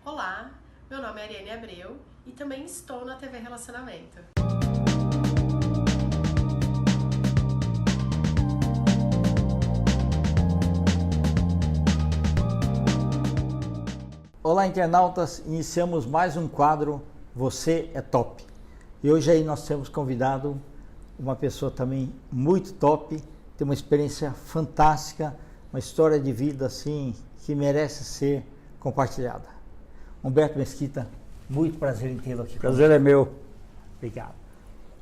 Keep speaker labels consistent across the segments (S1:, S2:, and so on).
S1: Olá, meu nome é Ariane Abreu e também estou na TV Relacionamento.
S2: Olá, internautas, iniciamos mais um quadro Você é Top. E hoje aí nós temos convidado uma pessoa também muito top, tem uma experiência fantástica, uma história de vida assim que merece ser compartilhada. Humberto Mesquita, muito prazer em tê-lo aqui.
S3: Prazer é meu.
S2: Obrigado.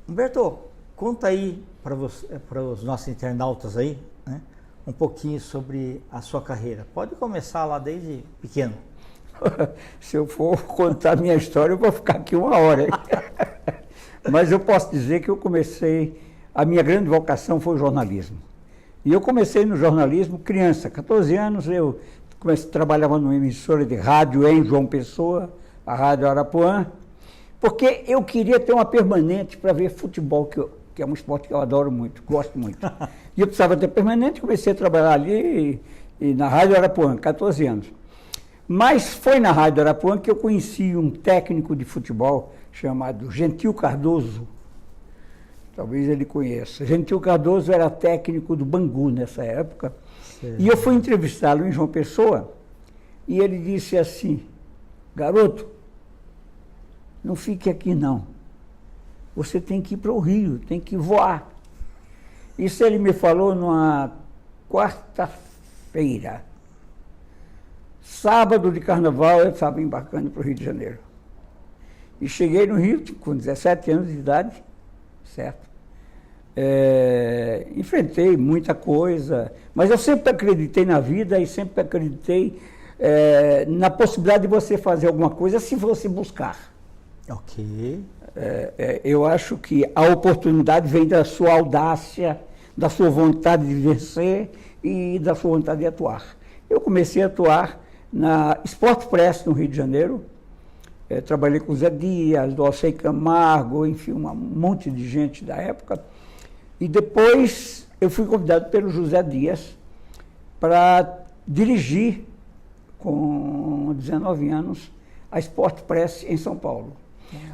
S2: Humberto, conta aí para os nossos internautas aí, né, um pouquinho sobre a sua carreira. Pode começar lá desde pequeno.
S3: Se eu for contar minha história, eu vou ficar aqui uma hora. Mas eu posso dizer que a minha grande vocação foi o jornalismo. E eu comecei no jornalismo criança, 14 anos, eu trabalhava numa emissora de rádio em João Pessoa, a Rádio Arapuã, porque eu queria ter uma permanente para ver futebol, que é um esporte que eu adoro muito, gosto muito. E eu precisava ter permanente, comecei a trabalhar ali e na Rádio Arapuã, 14 anos. Mas foi na Rádio Arapuã que eu conheci um técnico de futebol chamado Gentil Cardoso. Talvez ele conheça. Gentil Cardoso era técnico do Bangu nessa época. Sim. E eu fui entrevistá-lo em João Pessoa e ele disse assim: garoto, não fique aqui não. Você tem que ir para o Rio, tem que voar. Isso ele me falou numa quarta-feira. Sábado de carnaval eu estava embarcando para o Rio de Janeiro. E cheguei no Rio com 17 anos de idade, certo? Enfrentei muita coisa, mas eu sempre acreditei na vida e sempre acreditei na possibilidade de você fazer alguma coisa se você buscar.
S2: Ok.
S3: Eu acho que a oportunidade vem da sua audácia, da sua vontade de vencer e da sua vontade de atuar. Eu comecei a atuar na Sport Press, no Rio de Janeiro. Trabalhei com o Zé Dias, do Alcei Camargo, enfim, um monte de gente da época. E depois eu fui convidado pelo José Dias para dirigir, com 19 anos, a Sport Press em São Paulo.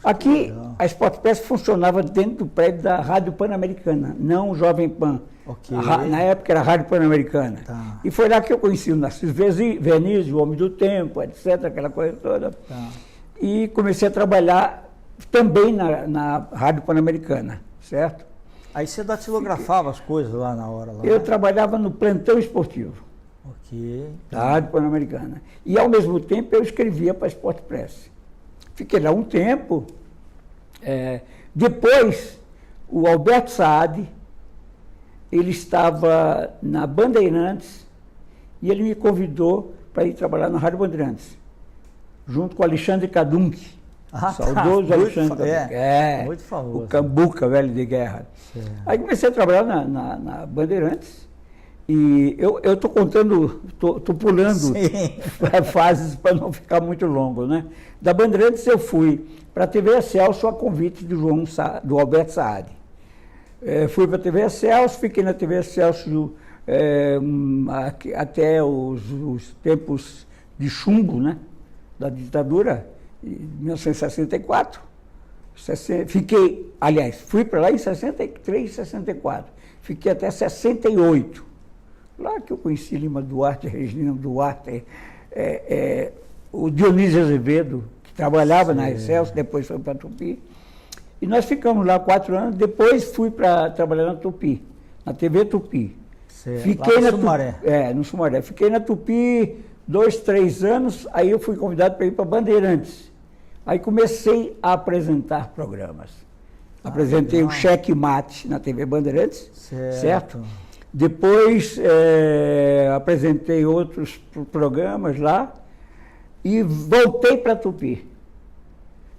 S3: Aqui, a Sport Press funcionava dentro do prédio da Rádio Pan-Americana, não o Jovem Pan.
S2: Okay.
S3: Na época era a Rádio Pan-Americana.
S2: Tá.
S3: E foi lá que eu conheci o Narciso Venizio, o Homem do Tempo, etc., aquela coisa toda.
S2: Tá.
S3: E comecei a trabalhar também na Rádio Pan-Americana, certo?
S2: Aí você datilografava as coisas lá na hora?
S3: Eu trabalhava no plantão esportivo.
S2: Ok.
S3: Da Rádio Pan-Americana. E, ao mesmo tempo, eu escrevia para a Sport Press. Fiquei lá um tempo. Depois, o Alberto Saad, ele estava na Bandeirantes e ele me convidou para ir trabalhar na Rádio Bandeirantes, junto com o Alexandre Kadunk, saudoso Alexandre Kadunk.
S2: Muito famoso.
S3: O Cambuca, velho de guerra.
S2: Certo.
S3: Aí comecei a trabalhar na Bandeirantes e eu estou contando, estou pulando fases para não ficar muito longo, né? Da Bandeirantes eu fui para a TV Excelsior a convite do Alberto Saad. Fui para a TV Excelsior, fiquei na TV Excelsior até os tempos de chumbo, né, da ditadura, em 1964. Fui para lá em 63, 64. Fiquei até 68. Lá que eu conheci Lima Duarte, Regina Duarte, o Dionísio Azevedo, que trabalhava na Excelsior, depois foi para a Tupi. E nós ficamos lá 4 anos, depois fui para trabalhar na Tupi, na TV Tupi.
S2: Fiquei no Sumaré.
S3: No Sumaré. Fiquei na Tupi 2, 3 anos, aí eu fui convidado para ir para Bandeirantes. Aí comecei a apresentar programas. Apresentei o Cheque Mate na TV Bandeirantes, certo? Depois apresentei outros programas lá e voltei para Tupi.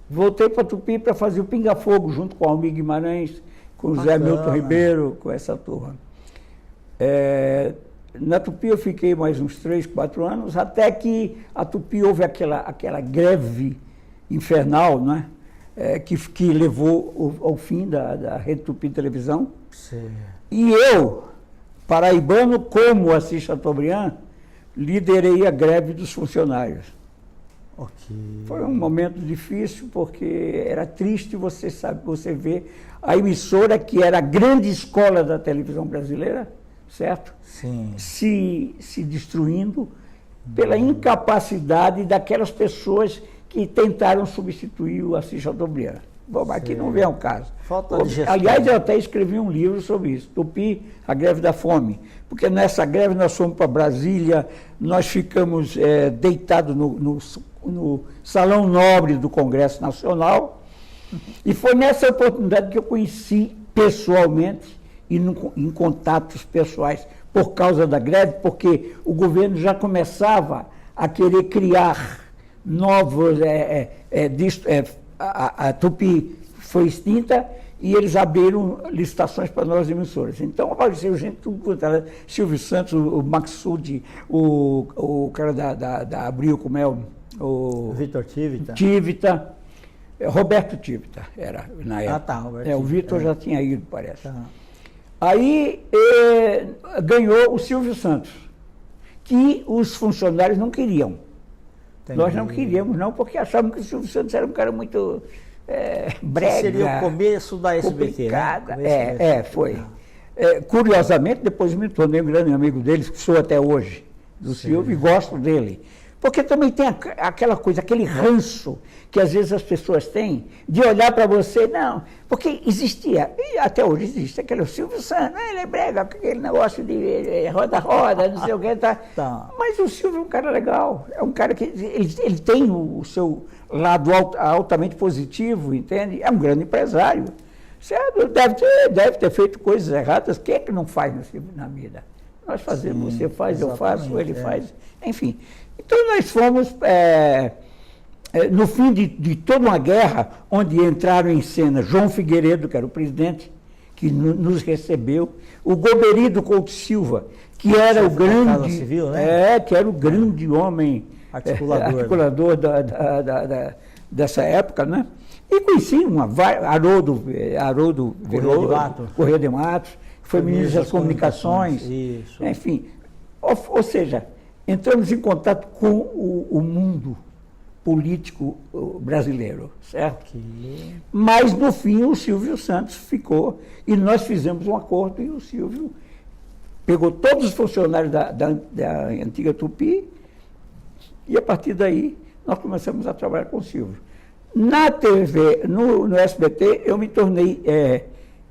S3: Voltei para Tupi para fazer o Pinga Fogo, junto com o Almir Guimarães, com o Zé Milton Ribeiro, com essa turma. Na Tupi eu fiquei mais uns 3, 4 anos, até que a Tupi houve aquela greve infernal, né? Que levou ao fim da Rede Tupi Televisão.
S2: Sim.
S3: E eu, paraibano como Assis Chateaubriand, liderei a greve dos funcionários.
S2: Ok.
S3: Foi um momento difícil, porque era triste você ver a emissora, que era a grande escola da televisão brasileira, certo?
S2: Sim.
S3: Se destruindo pela incapacidade daquelas pessoas que tentaram substituir o Assis Chateaubriand. Bom, aqui não vem ao caso.
S2: Falta de gestão.
S3: Aliás, eu até escrevi um livro sobre isso, Tupi, a greve da fome. Porque nessa greve nós fomos para Brasília, nós ficamos deitados no Salão Nobre do Congresso Nacional, e foi nessa oportunidade que eu conheci pessoalmente, e em contatos pessoais, por causa da greve, porque o governo já começava a querer criar novos... a Tupi foi extinta e eles abriram licitações para novas emissoras. Então apareceu gente, tudo, Silvio Santos, o Maxud, o cara da Abril, como é o
S2: Vitor Tivita.
S3: Tivita, Roberto Tivita era na época.
S2: Ah, tá, Roberto.
S3: O Vitor já tinha ido, parece.
S2: Tá.
S3: Aí ganhou o Silvio Santos, que os funcionários não queriam.
S2: Entendi.
S3: Nós não queríamos, não, porque achávamos que o Silvio Santos era um cara muito brega.
S2: Seria o começo da SBT,
S3: complicada.
S2: né?
S3: Foi. Curiosamente, depois me tornei um grande amigo dele, que sou até hoje, do Silvio, e gosto dele. Porque também tem aquela coisa, aquele ranço que às vezes as pessoas têm de olhar para você, não, porque existia, e até hoje existe, aquele Silvio Santos, ele é brega, aquele negócio de roda-roda, não sei o que, tá. Mas o Silvio é um cara legal, é um cara que ele tem o seu lado altamente positivo, entende? É um grande empresário. Certo? Deve ter feito coisas erradas, quem é que não faz na vida? Nós fazemos, você faz, eu faço, ele faz, enfim. Então nós fomos, no fim de toda uma guerra, onde entraram em cena João Figueiredo, que era o presidente, que nos recebeu, o Goberido Couto Silva, que era o grande,
S2: civil, né?
S3: Que era o grande homem articulador dessa época, né? E conheci Haroldo Corrêa de Matos, que foi ministro das Comunicações,
S2: isso.
S3: Enfim, ou seja, entramos em contato com o mundo político brasileiro, certo? Mas, no fim, o Silvio Santos ficou, e nós fizemos um acordo, e o Silvio pegou todos os funcionários da antiga Tupi, e a partir daí nós começamos a trabalhar com o Silvio. Na TV, no SBT, eu me tornei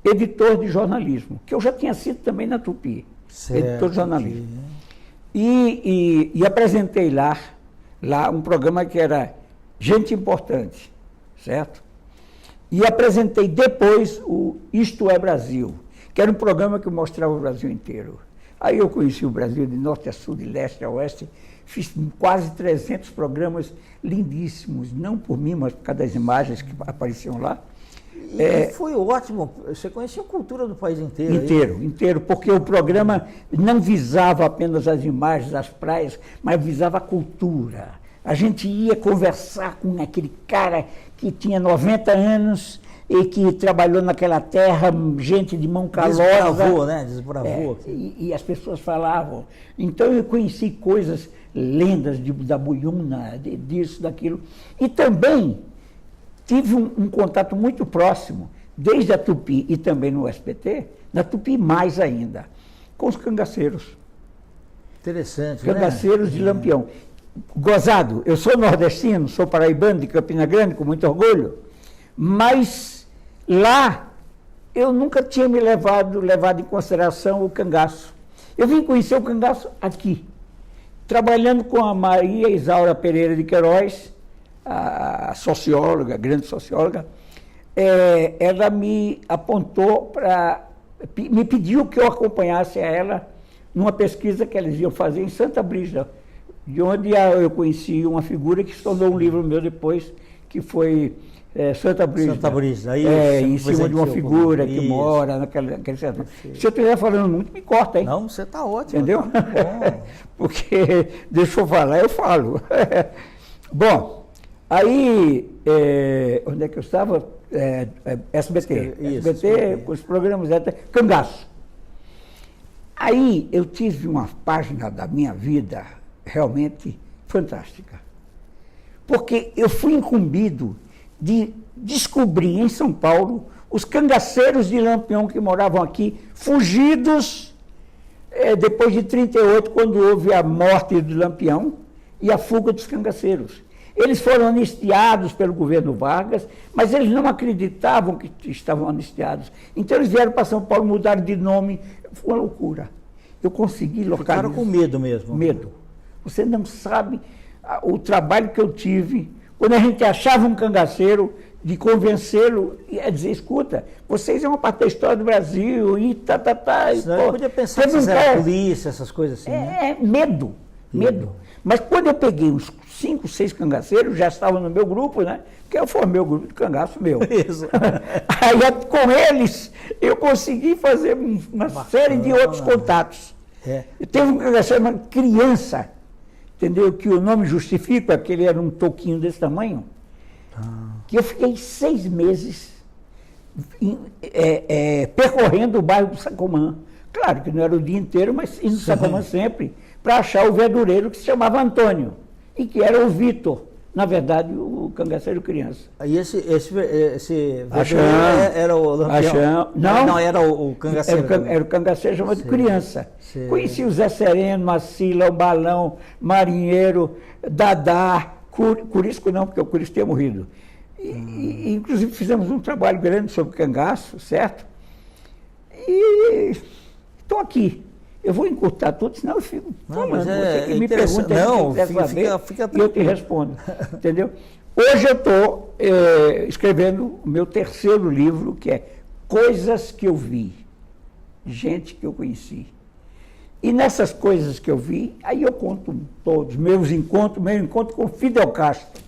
S3: editor de jornalismo, que eu já tinha sido também na Tupi, editor de jornalismo. E apresentei lá um programa que era Gente Importante, certo? E apresentei depois o Isto é Brasil, que era um programa que mostrava o Brasil inteiro. Aí eu conheci o Brasil de norte a sul, de leste a oeste, fiz quase 300 programas lindíssimos, não por mim, mas por causa das imagens que apareciam lá.
S2: E foi ótimo, você conhecia a cultura do país inteiro.
S3: Inteiro, porque o programa não visava apenas as imagens, as praias, mas visava a cultura. A gente ia conversar com aquele cara que tinha 90 anos e que trabalhou naquela terra, gente de mão calosa.
S2: Desbravou, né? Desbravou.
S3: E as pessoas falavam. Então eu conheci coisas, lendas da Buiúna, disso, daquilo. E também tive um contato muito próximo, desde a Tupi e também no SBT, na Tupi mais ainda, com os cangaceiros.
S2: Interessante,
S3: Cangaceiros de Lampião. Gozado, eu sou nordestino, sou paraibano de Campina Grande, com muito orgulho, mas lá eu nunca tinha me levado em consideração o cangaço. Eu vim conhecer o cangaço aqui, trabalhando com a Maria Isaura Pereira de Queiroz, a socióloga, a grande socióloga. Ela me apontou me pediu que eu acompanhasse a ela numa pesquisa que eles iam fazer em Santa Brígida, de onde eu conheci uma figura que se tornou um livro meu depois, que foi Santa Brígida.
S2: Santa Brígida,
S3: em cima de uma figura que mora naquele centro. Se eu estiver falando muito, me corta, hein?
S2: Não, você está ótimo.
S3: Entendeu?
S2: Tá
S3: porque deixa eu falar, eu falo. Bom, aí, onde é que eu estava? SBT.
S2: Isso,
S3: SBT, com os programas Cangaço. Aí eu tive uma página da minha vida realmente fantástica. porque eu fui incumbido de descobrir em São Paulo os cangaceiros de Lampião que moravam aqui, fugidos depois de 1938, quando houve a morte de Lampião e a fuga dos cangaceiros. Eles foram anistiados pelo governo Vargas, mas eles não acreditavam que estavam anistiados. Então eles vieram para São Paulo, mudaram de nome, foi uma loucura. Eu consegui localizar.
S2: Ficaram com medo mesmo.
S3: Medo. Você não sabe o trabalho que eu tive, quando a gente achava um cangaceiro, de convencê-lo a dizer, escuta, vocês é uma parte da história do Brasil, e tá.
S2: Eu podia pensar que era polícia, essas coisas assim. Né?
S3: Medo. Mas quando eu peguei uns 5, 6 cangaceiros, já estavam no meu grupo, né? Porque eu formei o grupo de cangaço meu.
S2: Isso.
S3: Aí com eles eu consegui fazer uma série de outros contatos. Teve um cangaceiro, uma criança, entendeu? Que o nome justifica, porque ele era um toquinho desse tamanho, que eu fiquei 6 meses percorrendo o bairro do Sacomã. Claro que não era o dia inteiro, mas indo no Sacomã sempre, para achar o verdureiro que se chamava Antônio, e que era o Vitor, na verdade, o cangaceiro criança.
S2: E esse verdureiro era o Lampião? Não, era o cangaceiro.
S3: Era o cangaceiro chamado criança. Conheci o Zé Sereno, Macila, o Balão, Marinheiro, Dadá, Curisco não, porque o Curisco tinha morrido. E, inclusive, fizemos um trabalho grande sobre cangaço, certo? E estou aqui. Eu vou encurtar tudo, senão eu fico falando. Você que me pergunta, fica e eu te respondo. Entendeu? Hoje eu estou escrevendo o meu 3º livro, que é Coisas que eu vi, gente que eu conheci. E nessas coisas que eu vi, aí eu conto todos, meu encontro com Fidel Castro.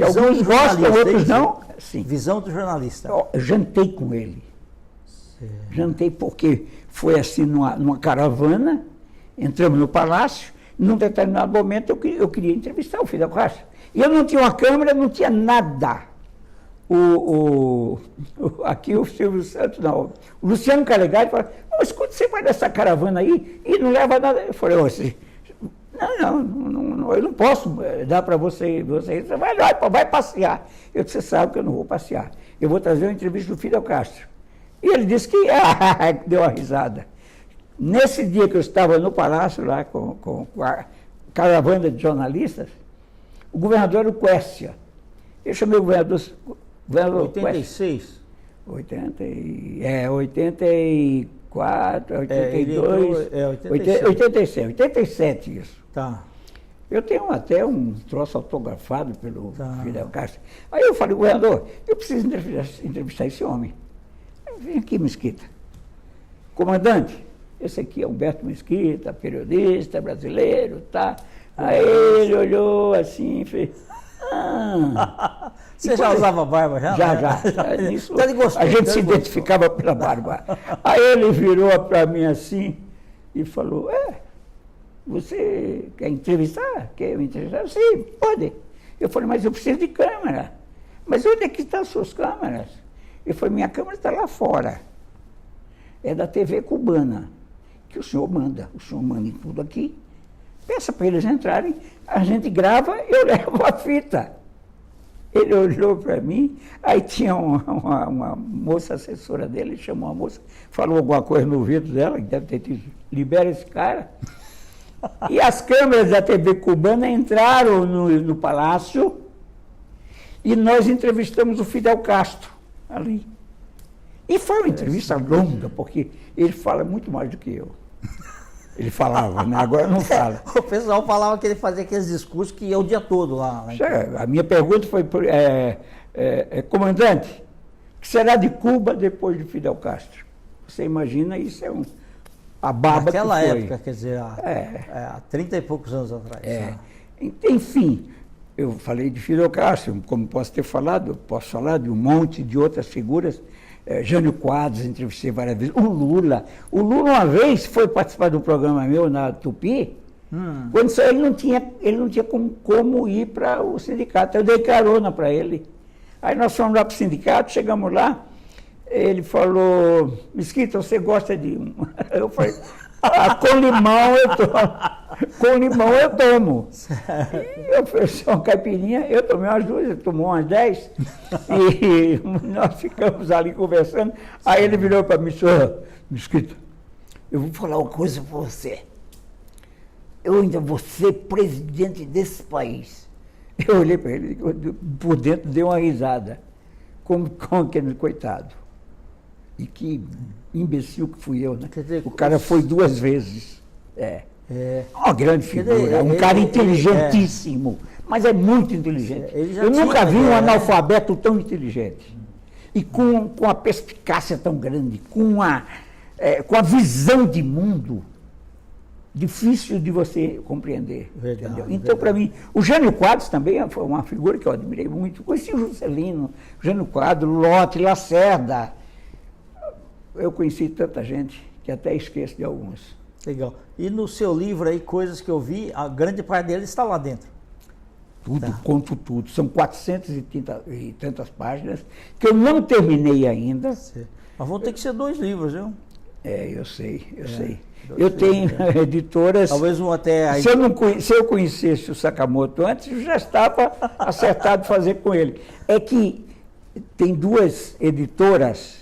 S3: Alguns gostam, outros não. Sim.
S2: Visão do jornalista.
S3: Eu jantei com ele. Jantei porque foi assim numa caravana, entramos no palácio, num determinado momento eu queria entrevistar o Fidel Castro. E eu não tinha uma câmera, não tinha nada. Aqui o Silvio Santos, não. O Luciano Calegari falou, escuta, você vai nessa caravana aí e não leva nada. Eu falei, não, eu não posso dar para você vai passear. Eu disse, você sabe que eu não vou passear. Eu vou trazer uma entrevista do Fidel Castro. E ele disse que deu uma risada. Nesse dia que eu estava no palácio, lá com a caravana de jornalistas, o governador era o Quércia. Eu chamei o governador
S2: 86?
S3: 84, 82, 87 isso.
S2: Tá.
S3: Eu tenho até um troço autografado pelo Fidel Castro. Aí eu falei, governador, eu preciso entrevistar esse homem. Vem aqui, Mesquita. Comandante, esse aqui é Humberto Mesquita, periodista brasileiro, tá? Aí ele olhou assim e fez...
S2: Você já usava barba já?
S3: Já. Nisso, a gente se identificava pela barba. Aí ele virou para mim assim e falou, você quer entrevistar? Quer me entrevistar? Sim, pode. Eu falei, mas eu preciso de câmera. Mas onde é que estão as suas câmeras? Eu falei, minha câmera está lá fora. É da TV cubana, que o senhor manda. O senhor manda em tudo aqui. Peça para eles entrarem, a gente grava, eu levo a fita. Ele olhou para mim, aí tinha uma moça assessora dele, chamou a moça, falou alguma coisa no ouvido dela, que deve ter dito, libera esse cara. E as câmeras da TV cubana entraram no palácio e nós entrevistamos o Fidel Castro ali. E foi uma entrevista longa, porque ele fala muito mais do que eu. Ele falava, né? Agora não fala.
S2: O pessoal falava que ele fazia aqueles discursos que ia o dia todo lá.
S3: A minha pergunta foi, comandante, o que será de Cuba depois de Fidel Castro? Você imagina, isso é a barba
S2: naquela
S3: que foi.
S2: época, quer dizer, há 30 e poucos anos atrás.
S3: Enfim, eu falei de Fidel Castro, como posso ter falado, posso falar de um monte de outras figuras. Jânio Quadros, entrevistei várias vezes. O Lula uma vez foi participar do programa meu na Tupi, quando só ele não tinha como ir para o sindicato. Eu dei carona para ele. Aí nós fomos lá para o sindicato, chegamos lá, ele falou, Mesquita, você gosta de... Eu falei, com limão eu tomo. Com limão eu tomo. E eu ofereci uma caipirinha, eu tomei umas 2, ele tomou umas 10. E nós ficamos ali conversando. Aí ele virou para mim, senhor, Mesquita, eu vou falar uma coisa para você. Eu ainda vou ser presidente desse país. Eu olhei para ele, por dentro dei uma risada. Como aquele coitado. E que imbecil que fui eu, né?
S2: Quer dizer,
S3: o cara foi 2 vezes. Uma grande figura,
S2: dizer,
S3: um cara inteligentíssimo, mas é muito inteligente. Eu nunca vi um analfabeto tão inteligente. E com a perspicácia tão grande, com a visão de mundo difícil de você compreender.
S2: Verdade,
S3: então, para mim, o Jânio Quadros também foi uma figura que eu admirei muito. Conheci o Juscelino, o Jânio Quadros, Lotte, Lacerda. Eu conheci tanta gente que até esqueço de alguns.
S2: Legal. E no seu livro aí, coisas que eu vi, a grande parte dele está lá dentro.
S3: Tudo, conto tudo. São 430 e tantas páginas que eu não terminei ainda.
S2: Mas vão ter que ser 2 livros, viu?
S3: Eu sei. Eu tenho editoras.
S2: Talvez um até aí.
S3: Se eu conhecesse o Sakamoto antes, eu já estava acertado fazer com ele. É que tem 2 editoras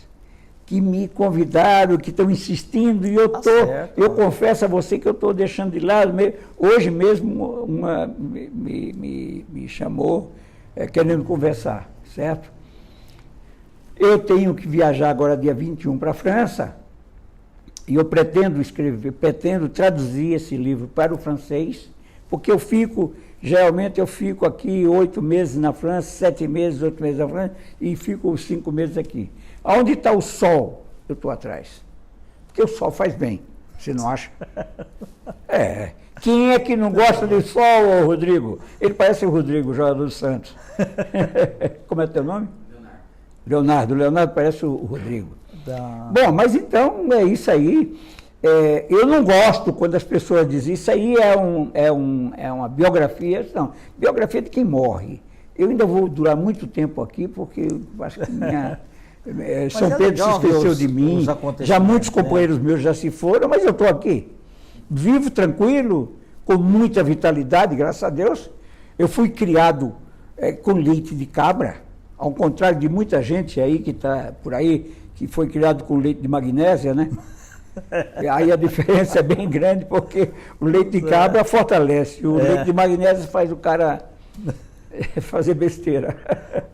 S3: que me convidaram, que estão insistindo, e eu confesso a você que eu estou deixando de lado. Hoje mesmo uma me chamou querendo conversar, certo? Eu tenho que viajar agora dia 21 para a França, e eu pretendo traduzir esse livro para o francês, porque geralmente eu fico aqui 8 meses na França, 7 meses, 8 meses na França, e fico 5 meses aqui. Onde está o sol? Eu estou atrás. Porque o sol faz bem, você não acha? Quem é que não gosta do sol, Rodrigo? Ele parece o Rodrigo, jogador do Santos. Como é teu nome? Leonardo. Leonardo parece o Rodrigo. Bom, mas então é isso aí. Eu não gosto quando as pessoas dizem isso aí é uma biografia. Não, biografia de quem morre. Eu ainda vou durar muito tempo aqui, porque eu acho que São Pedro se esqueceu de mim. Já muitos companheiros meus já se foram, mas eu estou aqui. Vivo tranquilo, com muita vitalidade, graças a Deus. Eu fui criado com leite de cabra, ao contrário de muita gente aí que está por aí, que foi criado com leite de magnésia, né? E aí a diferença é bem grande, porque o leite de cabra fortalece, o leite de magnésia faz o cara fazer besteira.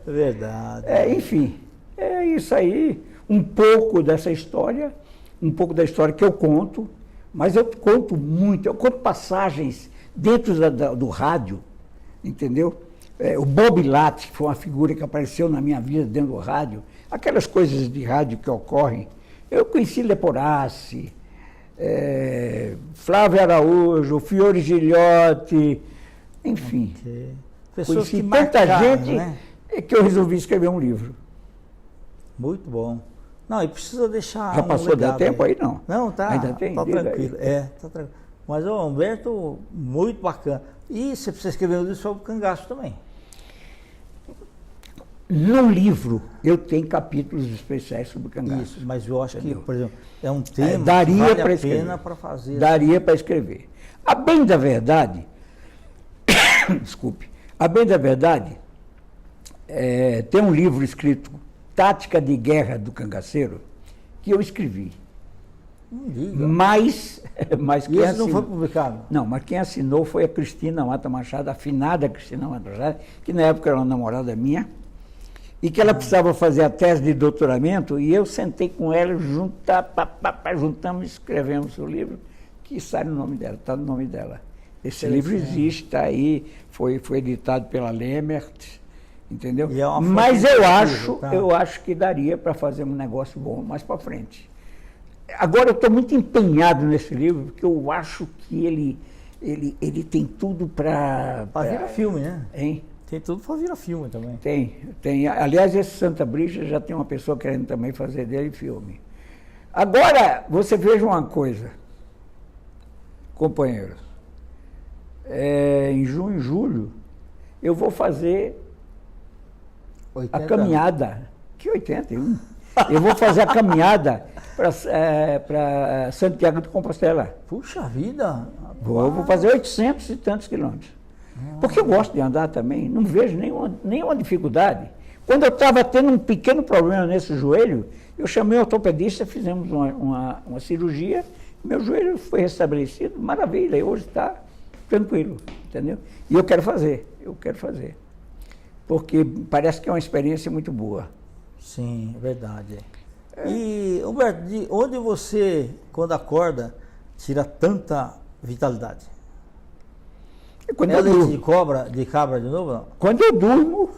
S2: Verdade.
S3: Enfim, é isso aí, um pouco dessa história, um pouco da história que eu conto, mas eu conto muito, eu conto passagens dentro do rádio, entendeu? O Bob Latt, que foi uma figura que apareceu na minha vida dentro do rádio, aquelas coisas de rádio que ocorrem. Eu conheci Leporassi, Flávio Araújo, Fiore Gilhote, enfim.
S2: Pessoas
S3: conheci
S2: que
S3: tanta
S2: marcaram,
S3: gente,
S2: né?
S3: Que eu resolvi escrever um livro.
S2: Muito bom. Não, e precisa deixar
S3: Já passou do tempo aí, não?
S2: Não, tá.
S3: Ainda tem?
S2: Tá tranquilo. Tá tranquilo. Mas, Humberto, muito bacana. E você precisa escrever um livro sobre o cangaço também.
S3: No livro, eu tenho capítulos especiais sobre o cangaço.
S2: Isso, mas eu acho que, por exemplo, é um tema
S3: daria
S2: que vale
S3: para
S2: a
S3: escrever.
S2: pena para fazer.
S3: Daria para escrever. A bem da verdade, desculpe, a bem da verdade, tem um livro escrito, Tática de Guerra do Cangaceiro, que eu escrevi. Mas
S2: quem assinou, não foi publicado?
S3: Não, mas quem assinou foi a Cristina Mata Machado, a afinada Cristina Mata Machado, que na época era uma namorada minha, e que ela precisava fazer a tese de doutoramento, e eu sentei com ela, juntamos e escrevemos o livro, que sai no nome dela, está no nome dela. Esse livro existe, está aí, foi editado pela Lemert, entendeu? Mas eu acho que daria para fazer um negócio bom mais para frente. Agora eu estou muito empenhado nesse livro, porque eu acho que ele tem tudo para
S2: virar filme, né?
S3: Hein?
S2: Tem tudo para virar filme também.
S3: Tem. Aliás, esse Santa Brígida já tem uma pessoa querendo também fazer dele filme. Agora, você veja uma coisa, companheiros. Em junho e julho, eu vou fazer a caminhada. Que 81? Eu vou fazer a caminhada para Santiago de Compostela.
S2: Puxa vida!
S3: Vou fazer 800 e tantos quilômetros. Porque eu gosto de andar também, não vejo nenhuma dificuldade. Quando eu estava tendo um pequeno problema nesse joelho, eu chamei o ortopedista, fizemos uma cirurgia, meu joelho foi restabelecido, maravilha, e hoje está tranquilo, entendeu? E eu quero fazer. Porque parece que é uma experiência muito boa.
S2: Sim, é verdade. E, Humberto, de onde você, quando acorda, tira tanta vitalidade?
S3: Quando
S2: é
S3: eu
S2: leite
S3: durmo.
S2: de cabra de novo, não?
S3: Quando eu durmo,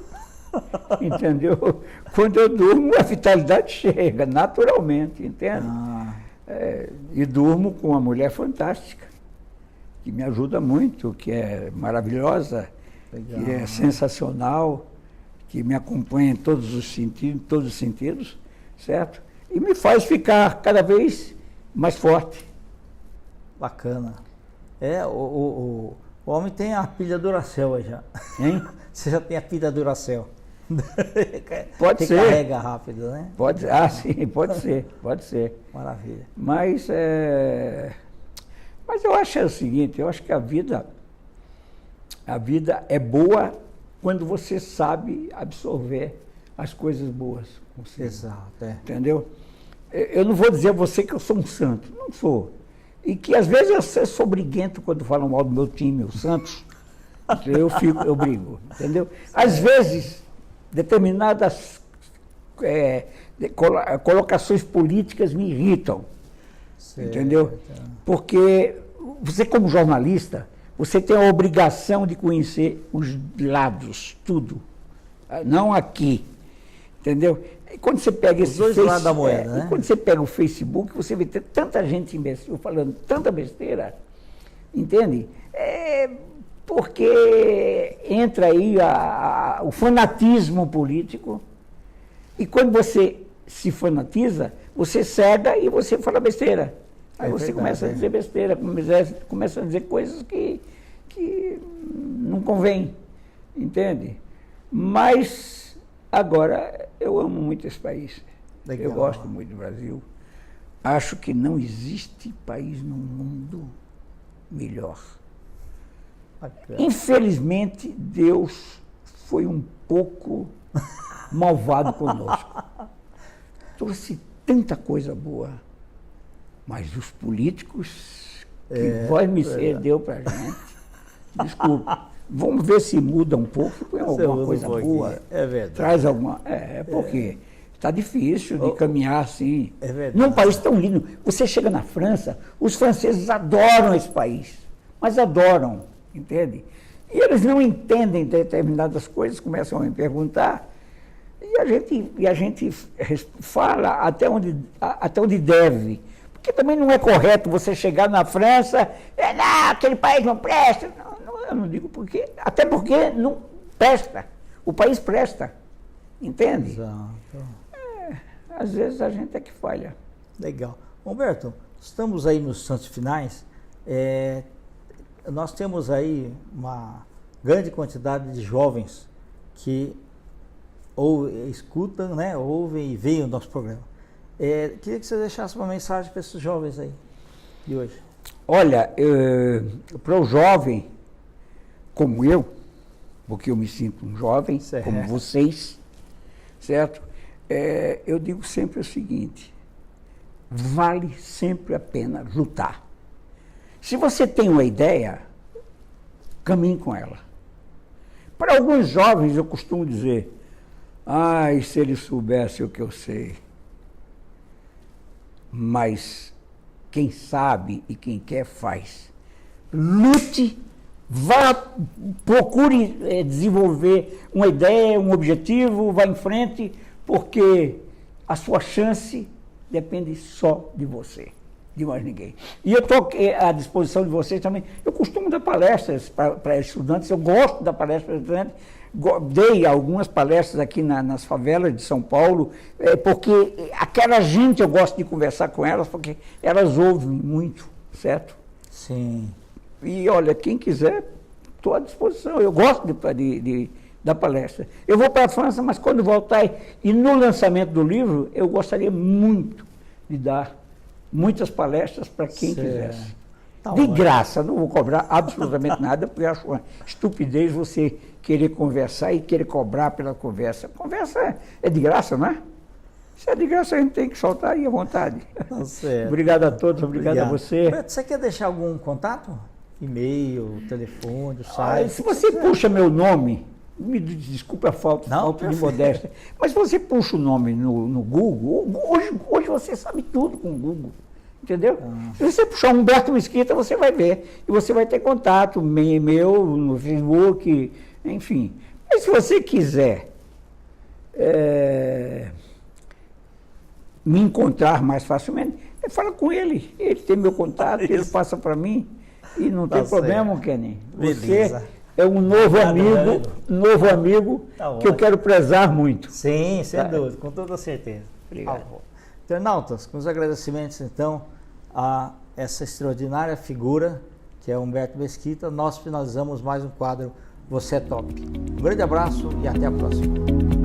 S3: entendeu? Quando eu durmo, a vitalidade chega, naturalmente, entende? E durmo com uma mulher fantástica, que me ajuda muito, que é maravilhosa,
S2: Legal.
S3: Que é sensacional, que me acompanha em todos os sentidos, certo? E me faz ficar cada vez mais forte.
S2: Bacana. O homem tem a pilha Duracell aí já.
S3: Hein?
S2: Você já tem a pilha Duracell.
S3: Pode ser.
S2: Carrega rápido, né?
S3: Sim, pode ser.
S2: Maravilha.
S3: Mas eu acho o seguinte, eu acho que a vida é boa quando você sabe absorver as coisas boas.
S2: Exato,
S3: Entendeu? Eu não vou dizer a você que eu sou um santo, não sou. E que às vezes eu sou briguento quando falam mal do meu time, o Santos. Eu brigo, entendeu? Às vezes, determinadas colocações políticas me irritam, entendeu? Porque você, como jornalista, você tem a obrigação de conhecer os lados, tudo. Não aqui, entendeu? E quando você pega
S2: os dois lados da moeda, né?
S3: E quando você pega o Facebook, você vê tanta gente imbecil falando tanta besteira, entende? Porque entra aí o fanatismo político, e quando você se fanatiza, você cega e você fala besteira. Aí você começa a dizer besteira, começa a dizer coisas que não convém, entende? Mas, agora, eu amo muito esse país. Legal. Eu gosto muito do Brasil. Acho que não existe país no mundo melhor. Bacana. Infelizmente, Deus foi um pouco malvado conosco. Trouxe tanta coisa boa, mas os políticos que Voz Mercê deu para a gente, desculpa, vamos ver se muda um pouco, põe alguma coisa boa.
S2: É verdade.
S3: Traz alguma. Porque está difícil de caminhar assim.
S2: É verdade.
S3: Num país tão lindo. Você chega na França, os franceses adoram esse país, mas adoram, entende? E eles não entendem determinadas coisas, começam a me perguntar, e a gente fala até onde deve. Porque também não é correto você chegar na França, não, aquele país não presta. Eu não digo porque, até porque não presta. O país presta, entende?
S2: Exato.
S3: Às vezes a gente é que falha.
S2: Legal. Humberto, estamos aí nos instantes finais. Nós temos aí uma grande quantidade de jovens que escutam, né, ouvem e veem o nosso programa. Queria que você deixasse uma mensagem para esses jovens aí de hoje.
S3: Olha, para o jovem como eu, porque eu me sinto um jovem, como vocês, certo? Eu digo sempre o seguinte: vale sempre a pena lutar. Se você tem uma ideia, caminhe com ela. Para alguns jovens eu costumo dizer, ai, se eles soubessem o que eu sei. Mas quem sabe e quem quer faz. Lute, vá, procure desenvolver uma ideia, um objetivo, vá em frente, porque a sua chance depende só de você, de mais ninguém. E eu estou à disposição de vocês também. Eu costumo dar palestras para estudantes, eu gosto da palestra para estudantes, dei algumas palestras aqui nas favelas de São Paulo, porque aquela gente, eu gosto de conversar com elas, porque elas ouvem muito, certo?
S2: Sim.
S3: E olha, quem quiser, estou à disposição. Eu gosto da palestra. Eu vou para a França, mas quando voltar, e no lançamento do livro, eu gostaria muito de dar muitas palestras para quem
S2: Certo.
S3: quisesse.
S2: Tá
S3: De
S2: ótimo.
S3: graça, não vou cobrar absolutamente nada, porque eu acho uma estupidez você querer conversar e querer cobrar pela conversa. Conversa é de graça, não é? Se é de graça, a gente tem que soltar aí à vontade.
S2: Tá certo.
S3: Obrigado a todos, obrigado a você.
S2: Beto, você quer deixar algum contato? E-mail, telefone, site?
S3: Se você puxa meu nome, me desculpe a falta
S2: Não,
S3: de
S2: perfeito.
S3: modéstia, mas se você puxa o nome no Google, hoje você sabe tudo com o Google. Entendeu? Se você puxar Humberto Mesquita, você vai ver. E você vai ter contato meu no Facebook, enfim. Mas se você quiser me encontrar mais facilmente, fala com ele. Ele tem meu contato, ele passa para mim. E não
S2: Tá
S3: tem problema,
S2: certo.
S3: Kenny.
S2: Beleza.
S3: Você é um novo amigo
S2: Tá
S3: que eu
S2: ótimo.
S3: quero prezar muito.
S2: Sim, sem
S3: Tá.
S2: dúvida, com toda certeza.
S3: Obrigado.
S2: Tá bom. Internautas, com os agradecimentos então a essa extraordinária figura que é Humberto Mesquita, nós finalizamos mais um quadro Você é Top. Um grande abraço e até a próxima.